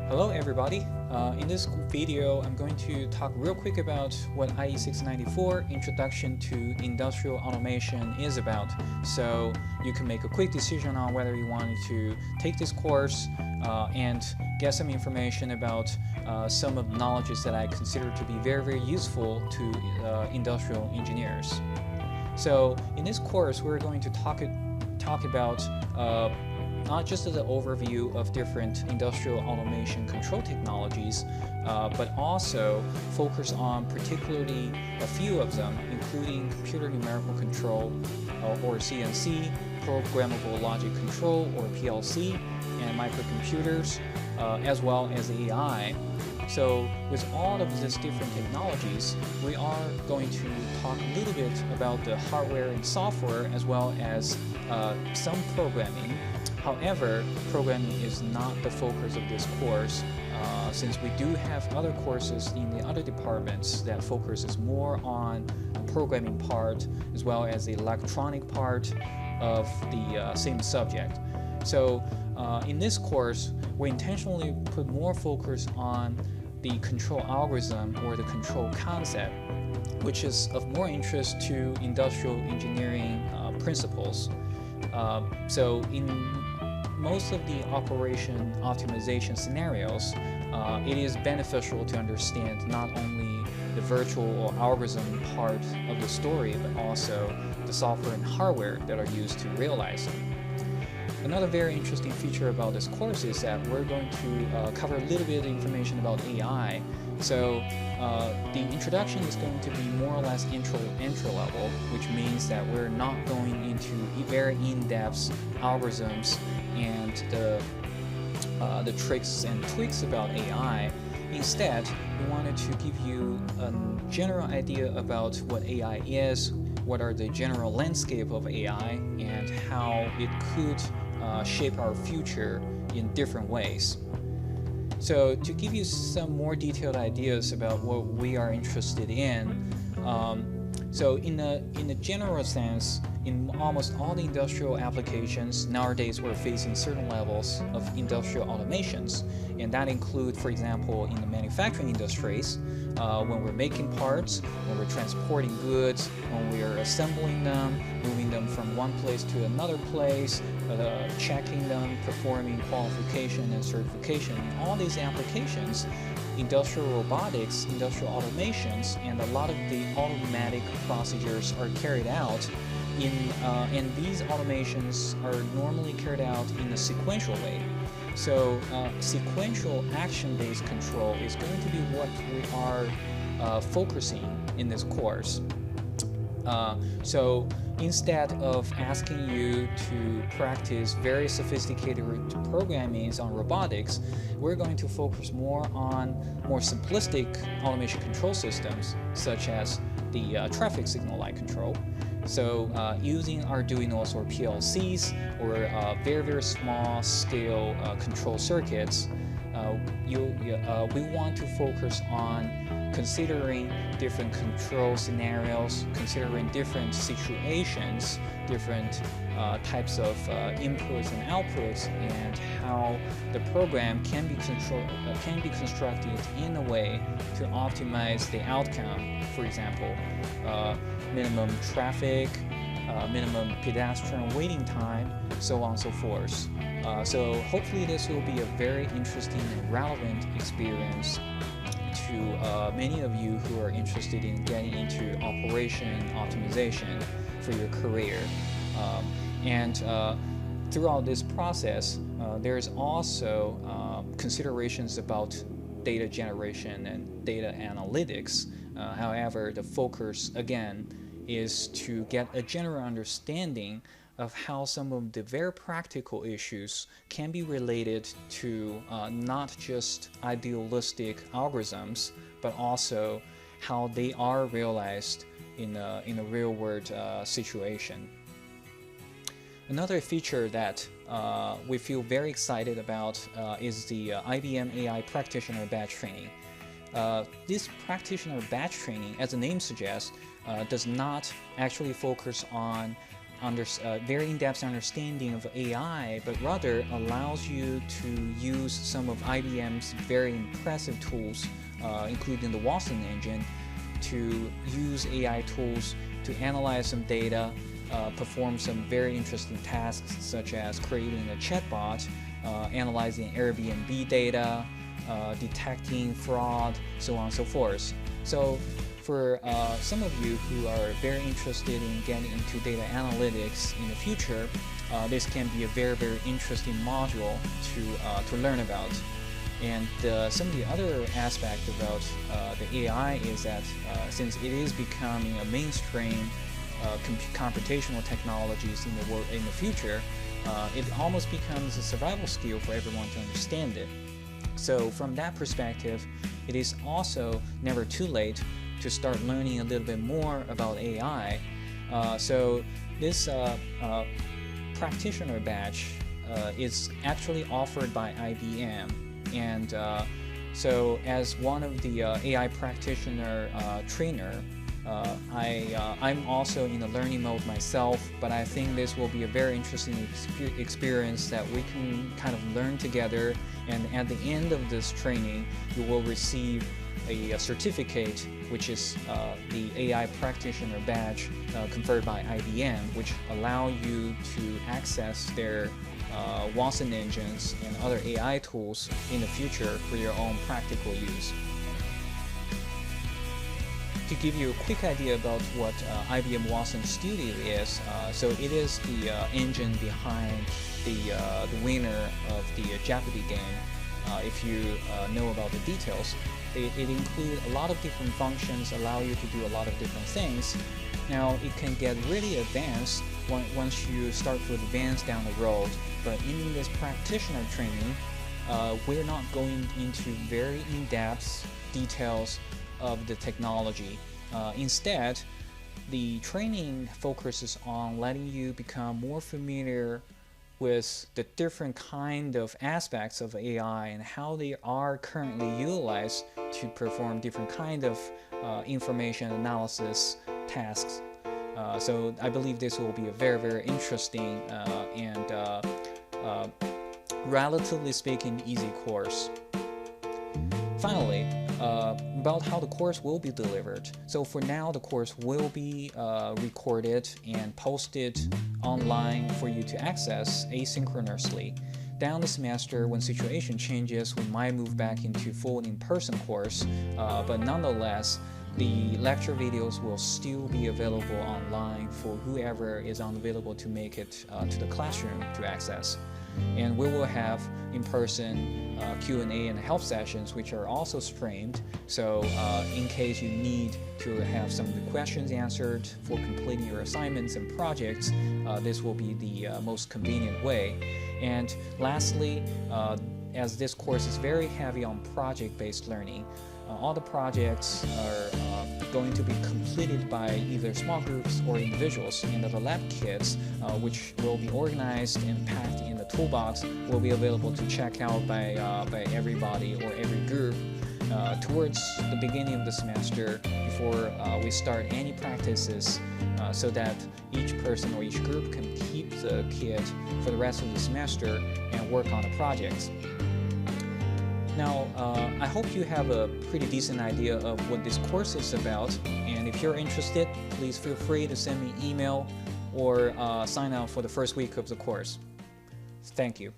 Hello everybody. In this video, I'm going to talk real quick about what IE694 Introduction to Industrial Automation is about, so you can make a quick decision on whether you want to take this course and get some information about some of the knowledges that I consider to be very useful to industrial engineers. So in this course, we're going to talk about not just the overview of different industrial automation control technologies, but also focus on particularly a few of them, including computer numerical control, or CNC, programmable logic control, or PLC, and microcomputers, as well as AI. So with all of these different technologies, we are going to talk a little bit about the hardware and software, as well as some programming. However, programming is not the focus of this course, since we do have other courses in the other departments that focuses more on the programming part as well as the electronic part of the same subject. So in this course, we intentionally put more focus on the control algorithm or the control concept, which is of more interest to industrial engineering principles. So in most of the operation optimization scenarios, it is beneficial to understand not only the virtual or algorithm part of the story, but also the software and hardware that are used to realize it. Another very interesting feature about this course is that we're going to cover a little bit of information about AI. So the introduction is going to be more or less intro level, which means that we're not going into very in-depth algorithms and the tricks and tweaks about AI. Instead, we wanted to give you a general idea about what AI is, what are the general landscape of AI, and how it could shape our future in different ways. So to give you some more detailed ideas about what we are interested in, so in a general sense, in almost all the industrial applications, nowadays we're facing certain levels of industrial automations, and that include, for example, in the manufacturing industries, when we're making parts, when we're transporting goods, when we're assembling them, moving them from one place to another place, checking them, performing qualification and certification. In all these applications, industrial robotics, industrial automations, and a lot of the automatic procedures are carried out and these automations are normally carried out in a sequential way. So sequential action-based control is going to be what we are focusing in this course. So instead of asking you to practice very sophisticated programming on robotics, we're going to focus more on more simplistic automation control systems, such as the traffic signal light control. So using Arduinos or PLCs or very small scale control circuits, we want to focus on considering different control scenarios, considering different situations, different types of inputs and outputs, and how the program can be constructed in a way to optimize the outcome. For example, minimum traffic, minimum pedestrian waiting time, so on and so forth. So hopefully this will be a very interesting and relevant experience to many of you who are interested in getting into operation optimization for your career. And throughout this process, there's also considerations about data generation and data analytics. However, the focus, again, is to get a general understanding of how some of the very practical issues can be related to not just idealistic algorithms, but also how they are realized in a real-world situation. Another feature that we feel very excited about is the IBM AI Practitioner Batch Training. This Practitioner Batch Training, as the name suggests, does not actually focus on very in-depth understanding of AI, but rather allows you to use some of IBM's very impressive tools, including the Watson engine, to use AI tools to analyze some data, perform some very interesting tasks such as creating a chatbot, analyzing Airbnb data, detecting fraud, so on and so forth. So for some of you who are very interested in getting into data analytics in the future, this can be a very, very interesting module to learn about. And some of the other aspects about the AI is that since it is becoming a mainstream computational technologies in the future, it almost becomes a survival skill for everyone to understand it. So from that perspective, it is also never too late to start learning a little bit more about AI. So this practitioner badge is actually offered by IBM, and so as one of the AI practitioner trainer, I'm also in the learning mode myself, but I think this will be a very interesting experience that we can kind of learn together, and at the end of this training you will receive a certificate, which is the AI practitioner badge conferred by IBM, which allow you to access their Watson engines and other AI tools in the future for your own practical use. To give you a quick idea about what IBM Watson Studio is, so it is the engine behind the winner of the Jeopardy game. If you know about the details, it includes a lot of different functions, allow you to do a lot of different things. Now it can get really advanced once you start to advance down the road, but in this practitioner training, we're not going into very in-depth details of the technology. Instead, the training focuses on letting you become more familiar with the different kind of aspects of AI and how they are currently utilized to perform different kind of information analysis tasks. So I believe this will be a very, very interesting and relatively speaking easy course. Finally, about how the course will be delivered. So for now, the course will be recorded and posted online for you to access asynchronously. Down the semester, when situation changes, we might move back into full in-person course, but nonetheless, the lecture videos will still be available online for whoever is unavailable to make it to the classroom to access. And we will have in-person Q&A and help sessions, which are also streamed. So in case you need to have some of the questions answered for completing your assignments and projects, this will be the most convenient way. And lastly, as this course is very heavy on project-based learning, all the projects are going to be completed by either small groups or individuals, and the lab kits, which will be organized and packed in the toolbox, will be available to check out by everybody or every group towards the beginning of the semester before we start any practices, so that each person or each group can keep the kit for the rest of the semester and work on the projects. Now, I hope you have a pretty decent idea of what this course is about, and if you're interested, please feel free to send me an email or sign up for the first week of the course. Thank you.